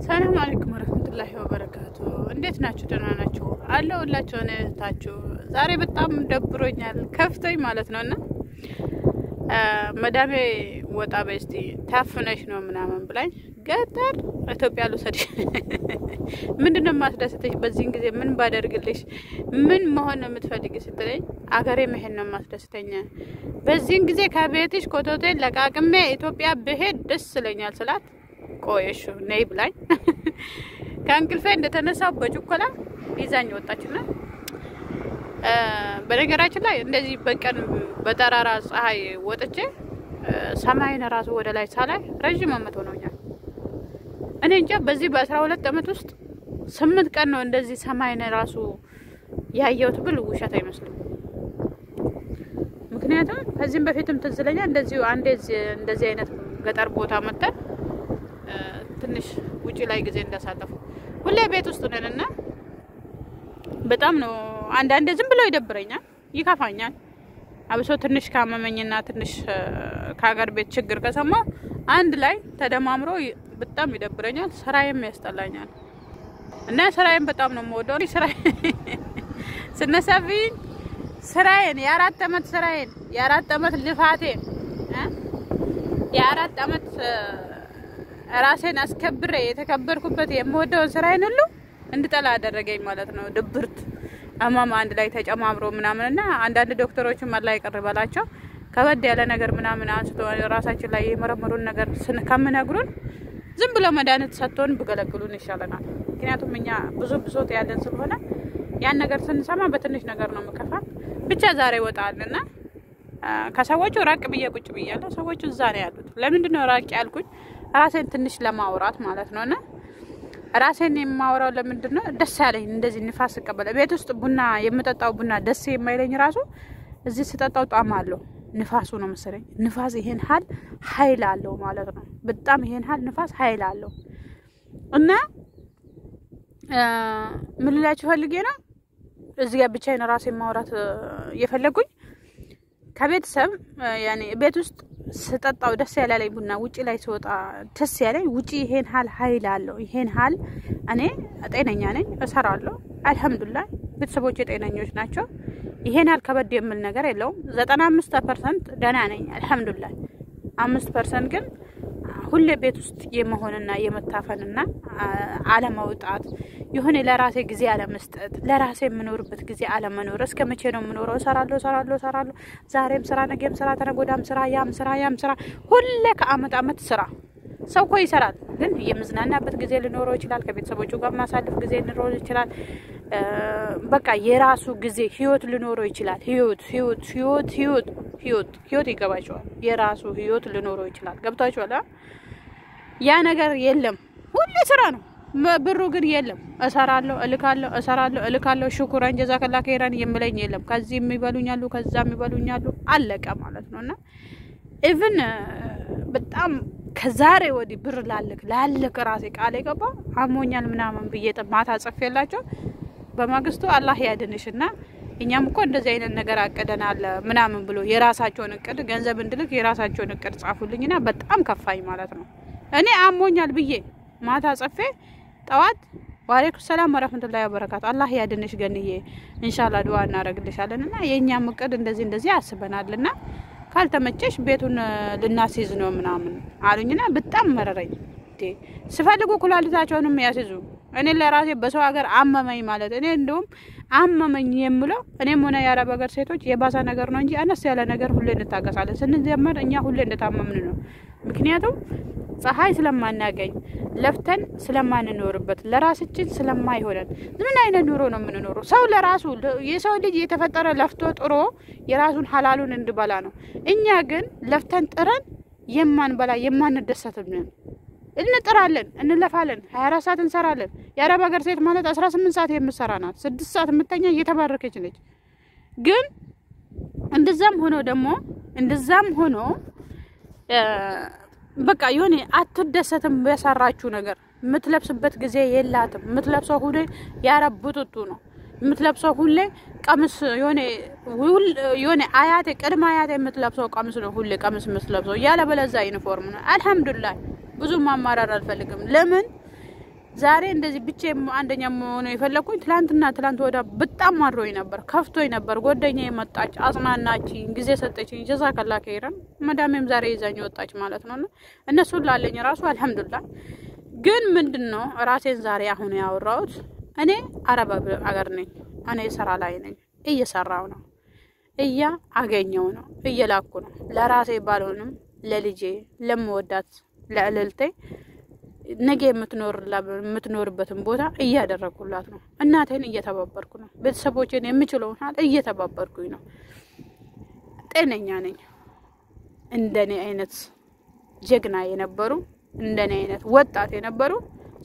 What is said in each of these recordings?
ሰላም አለይኩም ወራህመቱላሂ ወበረካቱ እንዴት ናችሁ ደህና ናችሁ አለሁላችሁ እነታችሁ ዛሬ በጣም ደብሮኛል ከፍቶኝ ማለት ነውና መዳሜ ወጣ በስቲ ታፍነሽ ነው ምናምን ብላኝ ገጠር ኢትዮጵያ ልውሰድሽ ምንድነው ማስደስተሽ በዚህ ጊዜ ምን ባደርግልሽ ምን መሆን ነው የምትፈልጊ ስትለኝ አገሬ መሄድ ነው ማስደስተኛ በዚህ ጊዜ ከቤትሽ ኮቶቴ ለቃቅሜ ኢትዮጵያ ብሄድ ደስ ይለኛል ስላት ቆየሽ ነይ ብላኝ ካንክልፈ እንደተነሳው በጭቆላ ይዛኝ ወጣችና በነገራችን ላይ እንደዚህ በቀን በተራራ ፀሐይ ወጥቼ ሰማይን ራሱ ወደ ላይ ሳላይ ረጅም አመት ሆኖኛል እኔ እንጃ በዚህ በ12 አመት ውስጥ 8 ቀን ነው እንደዚህ ሰማይን ራሱ ያየሁት ብል ውሸት አይመስልም ምክንያቱም ከዚህም በፊትም ተዝለኛ እንደዚህ አንዴ እንደዚህ አይነት ገጠር ቦታ መጣን ትንሽ ውጪ ላይ ጊዜ እንዳሳለፉ ሁሌ ቤት ውስጥ ነንና በጣም ነው አንድ ዝም ብሎ ይደብረኛል ይካፋኛል አብሶ ትንሽ ካመመኝና ትንሽ ካገር ቤት ችግር ከሰማ አንድ ላይ ተደማምሮ በጣም ይደብረኛል ስራዬም ያስጠላኛል እና ስራዬም በጣም ነው የምወደው ስራዬ ስነሳብኝ ስራዬን የ4 አመት ስራዬን የ4 አመት ልፋቴን የ4 አመት ራሴን አስከብሬ የተከበርኩበት የምወደው ስራዬን ሁሉ እንድጠላ አደረገኝ ማለት ነው ድብርት አማማ አንድ ላይ ተጨማምሮ ምናምንና አንዳንድ ዶክተሮችም አላይ ቀርባላቸው ከበድ ያለ ነገር ምናምን አንስቶ ራሳችን ላይ የመረመሩን ነገር ከመነግሩን ዝም ብሎ መድኃኒት ሰጥቶን ብገለግሉን ይሻለናል ምክንያቱም እኛ ብዙ ብሶት ያለን ስለሆነ ያን ነገር ስንሰማ በትንሽ ነገር ነው መከፋ ብቻ ዛሬ ወጣልና ከሰዎቹ ራቅ ብዬ ቁጭ ብያለሁ ሰዎቹ እዛ ነው ያሉት ለምንድነው ራቅ ያልኩኝ ራሴን ትንሽ ለማውራት ማለት ነውና ራሴን የማወራው ለምንድነው ደስ ያለኝ እንደዚህ ንፋስ ቀበለ ቤት ውስጥ ቡና የምጠጣው ቡና ደስ የማይለኝ ራሱ እዚህ ስጠጣው ጣም አለው ንፋሱ ነው መሰለኝ ንፋስ ይሄን ኃይል አለው ማለት ነው በጣም ይሄን ንፋስ ኃይል አለው እና ምን ልላችሁ ፈልጌ ነው እዚህ ጋር ብቻዬን ራሴን ማውራት የፈለኩኝ ከቤተሰብ ያኔ ቤት ውስጥ ስጠጣው ደስ ያላለኝ ቡና ውጪ ላይ ሲወጣ ደስ ያለኝ ውጪ ይሄን ኃይል አለው ይሄን እኔ ጤነኛ ነኝ እሰራለሁ አልহামዱሊላህ ቤተሰቦቼ ጤነኞች ናቸው ይሄን ከበድ የምል ነገር የለውም 95% ደህና ነኝ አልহামዱሊላህ 5% ግን ሁሌ ቤት ውስጥ የመሆንና የመታፈንና አለማውጣት ይሁን ለራሴ ጊዜ አለመስጠት ለራሴ የምኖርበት ጊዜ አለመኖር እስከመቼ ነው የምኖረው ሰራለሁ ዛሬም ስራ ነገም ስራ ተነጎዳም ስራ ያም ስራ ሁሌ ከአመት ስራ ሰው ኮይ ይሰራል ግን የምዝናናበት ጊዜ ሊኖረው ይችላል ከቤተሰቦቹ ጋር ማሳለፍ ጊዜ ሊኖረው ይችላል በቃ የራሱ ጊዜ ህይወት ሊኖረው ይችላል ህይወት ይገባቸዋል የራሱ ህይወት ሊኖረው ይችላል ገብታችኋል ያ ነገር የለም ሁሌ ስራ ነው ብሩ ግን የለም እሰራለሁ እልካለሁ ሽኩራን ጀዛከላ ከይራን የምለኝ የለም ከዚህ የሚበሉኛሉ ከዛም ይበሉኛሉ አለቀ ማለት ነውና ኢቭን በጣም ከዛሬ ወዲ ብር ላለክ ራሴ ቃል ይገባ አሞኛል ምናምን በየጠማታ ጽፈላቸው በማግስቱ አላህ ያድንሽና እኛም እኮ እንደዚህ አይነት ነገር አቀደናል ምናምን ብሎ የራሳቸውን እቅድ ገንዘብ እንድልክ የራሳቸውን እቅድ ጻፉልኝና በጣም ከፋይ ማለት ነው እኔ አሞኛል ብዬ ማታ ጽፌ ጠዋት ወአለይኩም ሰላም ወራህመቱላሂ ወበረካቱ አላህ ያድንሽ ገንዬ ኢንሻአላህ ዱአ እናረግልሻለንና የኛም እቅድ እንደዚህ ያስበናልና ካልተመቸሽ ቤቱን ልናስይዝ ነው ምናምን አሉኝና በጣም መረረኝ ስፈልጉ ኩላሊታቸውንም ያስይዙ እኔ ለራሴ በሰው ሀገር አመመኝ ማለት እኔ እንደውም አመመኝ የምለው እኔም ሆነ ያረብ ሀገር ሴቶች የባሰ ነገር ነው እንጂ አነስ ያለ ነገር ሁሌ እንታገሳለን ስንጀምር እኛ ሁሌ እንደታመምን ነው ምክንያቱም ፀሐይ ስለማናገኝ ለፍተን ስለማንኖርበት ለራሳችን ስለማይሆነን ምን አይነት ኑሮ ነው የምንኖረው ሰው ለራሱ የሰው ልጅ የተፈጠረ ለፍቶ ጥሮ የራሱን ሐላሉን እንድበላ ነው እኛ ግን ለፍተን ጥረን የማንበላ የማንደሰትብን እንጥራለን እንለፋለን 24 ሰዓት እንሰራለን ያረብ ሀገር ሴት ማለት 18 ሰዓት የምትሰራናት 6 ሰዓት የምትተኛ እየተባረከች ነች ግን እንደዛም ሆኖ በቃ የሆነ አትደሰትም በሰራችሁ ነገር ምትለብስበት ጊዜ የላትም ምትለብሰው ሁሌ ያረብጡቱ ነው ምትለብሰው ሁሌ ቀምስ የሆነ አያቴ ቀድማ አያቴ ምትለብሰው ቀምስ ነው ሁሌ ቀምስ ምትለብሰው ያለ በለዛ ዩኒፎርም ነው አልহামዱሊላህ ብዙ ማማራር አልፈልግም ለምን ዛሬ እንደዚህ ብቻዬን አንደኛ ሆኖ የፈለኩኝ ትላንት ወዳ በጣም ማድሮኝ ነበር ከፍቶኝ ነበር ጓደኛዬ መጣች አጽናናችኝ ጊዜ ሰጠችኝ ጀዛከላ ከይረን መዳሜም ዛሬ ይዛኝ ወጣች ማለት ነውና እነሱ ላለኝ ራሱ አልহামዱሊላህ ግን ምንድነው ራሴን ዛሬ አሁን ያወራሁት እኔ አረብ አገር ነኝ እኔ ስራ ላይ ነኝ እየሰራው ነው አገኘው ነው እየላኩ ነው ለራሴ ባልሆንም ለልጄ ለምወዳት ለእልልቴ ነገ የምትኖርበትን ቦታ እያደረኩላት ነው እናቴን እየተባበርኩ ነው ቤተሰቦቼን የምችለውን ሀል እየተባበርኩኝ ነው ጤነኛ ነኝ እንደኔ አይነት ጀግና የነበሩ እንደኔ አይነት ወጣት የነበሩ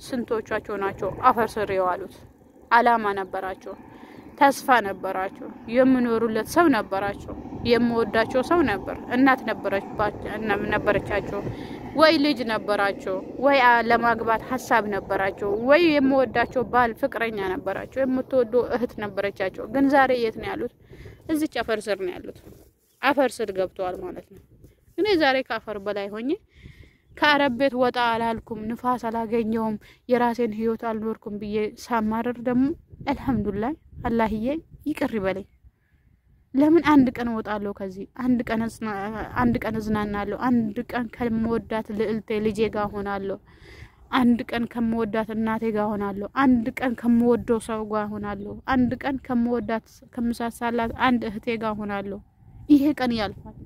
ስንቶቻቸው ናቸው አፈር ስር የዋሉት አላማ ነበራቸው ተስፋ ነበራቸው የምኖሩለት ሰው ነበራቸው የምወዳቸው ሰው ነበር እናት ነበረቻቸው ወይ ልጅ ነበራቸው ወይ ለማግባት ሐሳብ ነበራቸው ወይ የምወዳቸው ባል ፍቅረኛ ነበራቸው የምትወዱ እህት ነበረቻቸው ግን ዛሬ የት ነው ያሉት እዚህ አፈር ስር ነው ያሉት አፈር ስር ገብተዋል ማለት ነው እኔ ዛሬ ካፈር በላይ ሆኜ ከአረብ ቤት ወጣ አላልኩም ንፋስ አላገኘውም የራሴን ህይወት አልኖርኩም ብዬ ሳማረር ደግሞ አልহামዱሊላህ አላህዬ ይቅር ይበለኝ ለምን አንድ ቀን ወጣለሁ ከዚህ አንድ ቀን እዝናናለሁ አንድ ቀን ከመወዳት ልዕልቴ ልጄ ጋር ሆናለሁ አንድ ቀን ከመወዳት እናቴ ጋር ሆናለሁ አንድ ቀን ከመወደው ሰው ጋር ሆናለሁ አንድ ቀን ከመወዳት ከመሳሳላት አንድ እህቴ ጋር ሆናለሁ ይሄ ቀን ያልፋል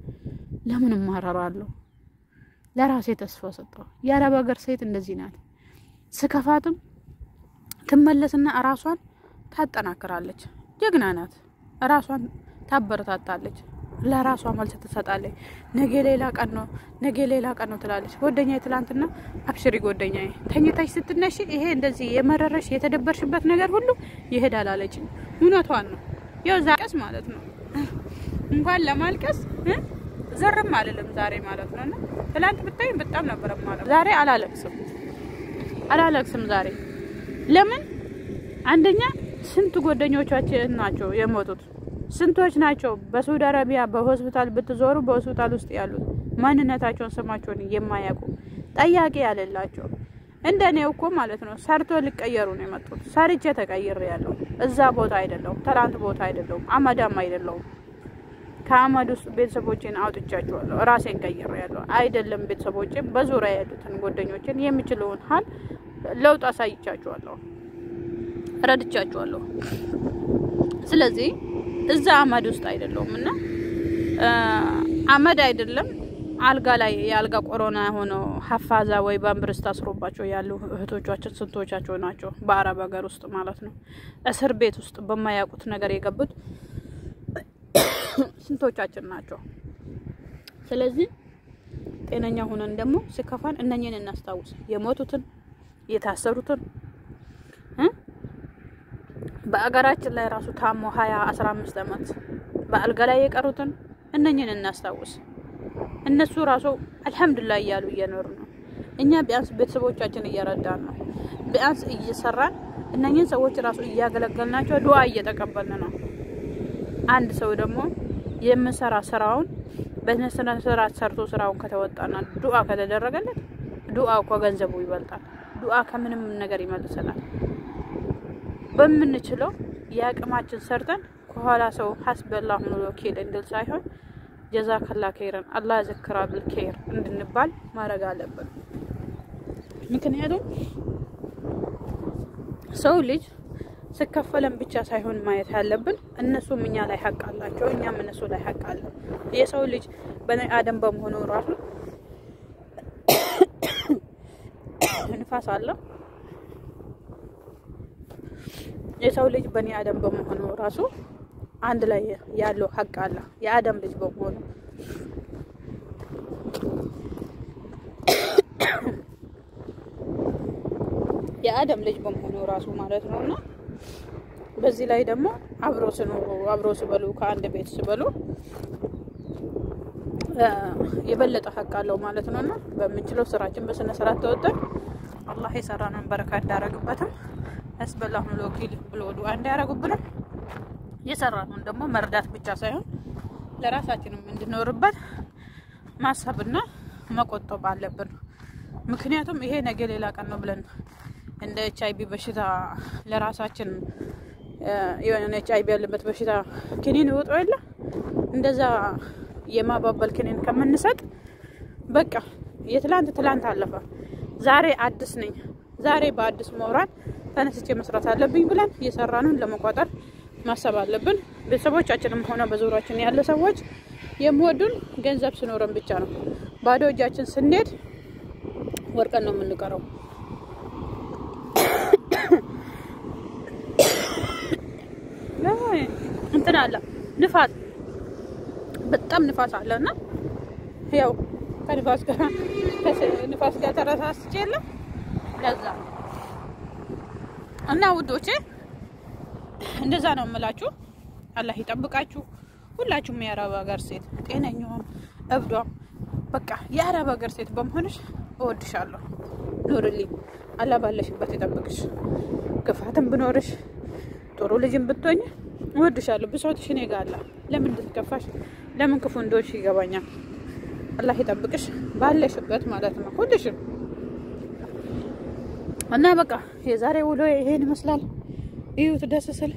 ለምን ማራራለሁ ለራሴ ተስፋ ሰጠው የአረብ ሀገር ሴት እንደዚህ ናት ስከፋትም ትመለስና ራሷን ታጠናክራለች ጀግና ናት ራሷን ታበረታታለች ለራሷ መልስ ትሰጣለች ነገ ሌላ ቀን ነው ትላለች ጓደኛዬ ትላንትና አብሽሪ ጓደኛዬ ተኝታሽ ስትነሺ ይሄ እንደዚህ የመረረሽ የተደበርሽበት ነገር ሁሉ ይሄዳል አለች እውነቷን ነው ያው ዛቀስ ማለት ነው እንኳን ለማልቀስ ዘርም አለለም ዛሬ ማለት ነውና ትላንት ብታይ በጣም ነበር ማለት ዛሬ አላለቅስም ዛሬ ለምን አንደኛ ስንት ጓደኞቻችን ናቸው የሞቱት ስንቶች ናቸው በሳውዲ አረቢያ በሆስፒታል ብትዞሩ በሆስፒታል ውስጥ ያሉት ማንነታቸውን ስማቸውን የማያውቁ ጠያቂ ያለላቸው እንደኔው እኮ ማለት ነው ሰርቶ ሊቀየሩ ነው የመጡት ሰርቼ ተቀይሬያለሁ እዛ ቦታ አይደለም ትላንት ቦታ አይደለም አማዳም አይደለም ከአማድ ውስጥ ቤተሰቦቼን አውጥቻቸዋለሁ ራሴን ቀይሬያለሁ አይደለም ቤተሰቦቼን በዙሪያ ያሉትን ጓደኞቼን የሚችለውን ሀል ለውጥ አሳይቻቸዋለሁ ረድቻቸዋለሁ ስለዚህ እዛ አማድ ውስጥ አይደለምና አማድ አይደለም አልጋ ላይ ያልጋ ኮሮና ሆኖ ሐፋዛ ወይ ባምብርስ ታስሮባቸው ያሉ እህቶቻችን ስንቶቻቸው ናቸው በአረብ ሀገር ውስጥ ማለት ነው እስር ቤት ውስጥ በማያውቁት ነገር የገቡት ስንቶቻችን ናቸው ስለዚህ ጤነኛ ሆነን ደግሞ ስከፋን እነኚህን እናስታውስ የሞቱትን የታሰሩትን በአገራችን ላይ ራሱ ታሞ 15 አመት በአልጋ ላይ የቀሩትን እነኚህን እናስታውስ እነሱ ራሱ አልহামዱሊላህ ያሉ እየኖሩ ነው እኛ ቢያንስ ቤተሰቦቻችን እየረዳን ነው ቢያንስ እየሰራን እነኚህን ሰዎች ራሱ እያገለገልናቸው ዱዓ እየተቀበልን ነው አንድ ሰው ደግሞ የምሰራ ስራውን በነሰና ሰርቶ ስራውን ከተወጣና ዱዓ ከተደረገለት ዱዓው ከገንዘቡ ይበልጣል ዱዓ ከምንም ነገር ይመልሰናል በመንችለው ያቅማችን ሰርተን ከኋላ ሰው ሐስበላሁ ወኪል እንድል ሳይሆን ጀዛከላ ከይረን አላህ ዘክራ بالخير እንድንባል ማረግ አለብን ምክንያቱም ሰው ልጅ ስከፈለን ብቻ ሳይሆን ማየት ያለብን እነሱም እኛ ላይ ሐቅ አላቸው እኛም እነሱ ላይ ሐቅ አለ የሰው ልጅ በኔ አደም በመሆኑ ራሱ ንፋስ አለ የሰው ልጅ በኔ አደም በመሆኑ ራሱ አንድ ላይ ያለው ሐቅ አለ የአደም ልጅ በመሆኑ የአደም ልጅ በመሆኑ ራሱ ማለት ነውና በዚህ ላይ ደግሞ አብሮ ሲበሉ ከአንድ ቤት ሲበሉ የበለጠ ሐቅ አለው ማለት ነውና በመንችለው ስራችን በስነ ስርዓት ተወጣን አላህ የሰራነን በረካት ዳረግበትም አስበላሁ ለወኪል ብሎ ዱዓ እንዲያረጉብን የሰራነን ደግሞ መርዳት ብቻ ሳይሆን ለራሳችንም እንድንኖርበት ማሰብና መቆጠብ አለብን ምክንያቱም ይሄ ነገ ሌላ ቀን ነው ብለን እንደ ኤችአይቪ በሽታ ለራሳችን የሆነ ኤችአይቪ ያለበት በሽታ ክኒን ወጥቶ የለ እንደዛ የማባበል ክኒን ከመንሰጥ በቃ የትላንት አለፈ ዛሬ አዲስ ነኝ ዛሬ በአዲስ ሞራል ተነስቼ መስራት አለብኝ ብለን እየሰራንን ለመቋጠር ማሰብ አለብን ቤተሰቦቻችንም ሆነ በዙሪያችን ያለ ሰዎች የሚወዱን ገንዘብ ሲኖረን ብቻ ነው ባዶ እጃችን ስንሄድ ወርቀን ነው የምንቀረው እንትን አለ ንፋስ በጣም ንፋስ አለና ያው ከንፋስ ጋር ተረሳስቼለ ለዛ እና ውዶቼ እንደዛ ነው የምላችሁ አላህ ይጠብቃችሁ ሁላችሁም የአረብ ሀገር ሴት ጤነኛውም እብዷም በቃ የአረብ ሀገር ሴት በመሆንሽ እወድሻለሁ ኑርልኝ አላህ ባለሽበት ይጠብቅሽ ክፋትም ብኖርሽ ጥሩ ልጅም ብትሆኝ እወድሻለሁ ብሶትሽ እኔ ጋር አለ ለምን እንድትከፋሽ ለምን ክፉ እንደሆንሽ ይገባኛል አላህ ይጠብቅሽ ባለሽበት ማለት ነው ሁልሽም እና በቃ የዛሬ ውሎ ይሄን ይመስላል እዩት ደስ ሲል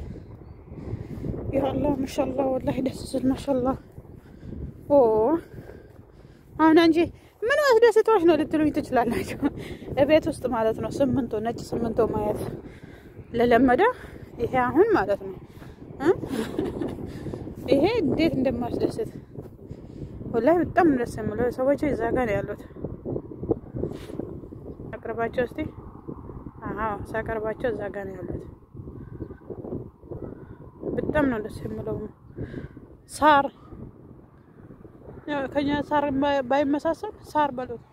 ያ አላህ ማሻአላህ ወላሂ ደስ ሲል ማሻአላህ ኦ አሁን እንጂ ምን አስደስቶሽ ነው ልትሉኝ ትችላላችሁ እቤት ውስጥ ማለት ነው ነጭ ስምንቶ ማየት ለለመደ ይሄ አሁን ማለት ነው ይሄ እንዴት እንደማስደስት ወላሂ በጣም ደስ የሚለው ሰዎች እዛ ጋር ያሉት አቅርባቸው እስቲ ሳቀርባቸው እዛ ጋር ያሉት በጣም ነው ደስ የሚለው ሳር ያው ከኛ ሳር ባይመሳሰል ሳር በሉት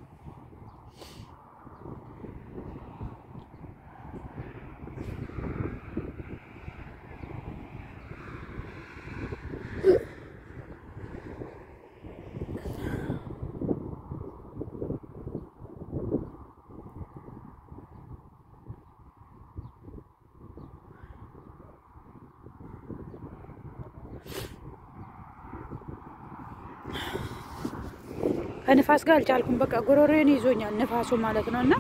ከንፋስ ጋር አልቻልኩም በቃ ጎሮሮዬን ይዞኛል ንፋሱ ማለት ነውና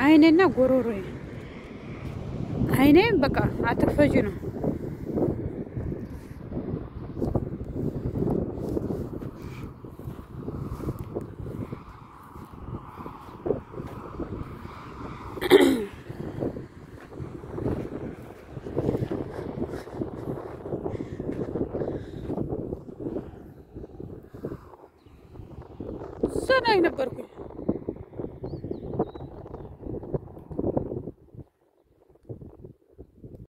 አይኔና ጎሮሮዬ አይኔ በቃ አትፈጂ ነው ሰናይ ነበርኩ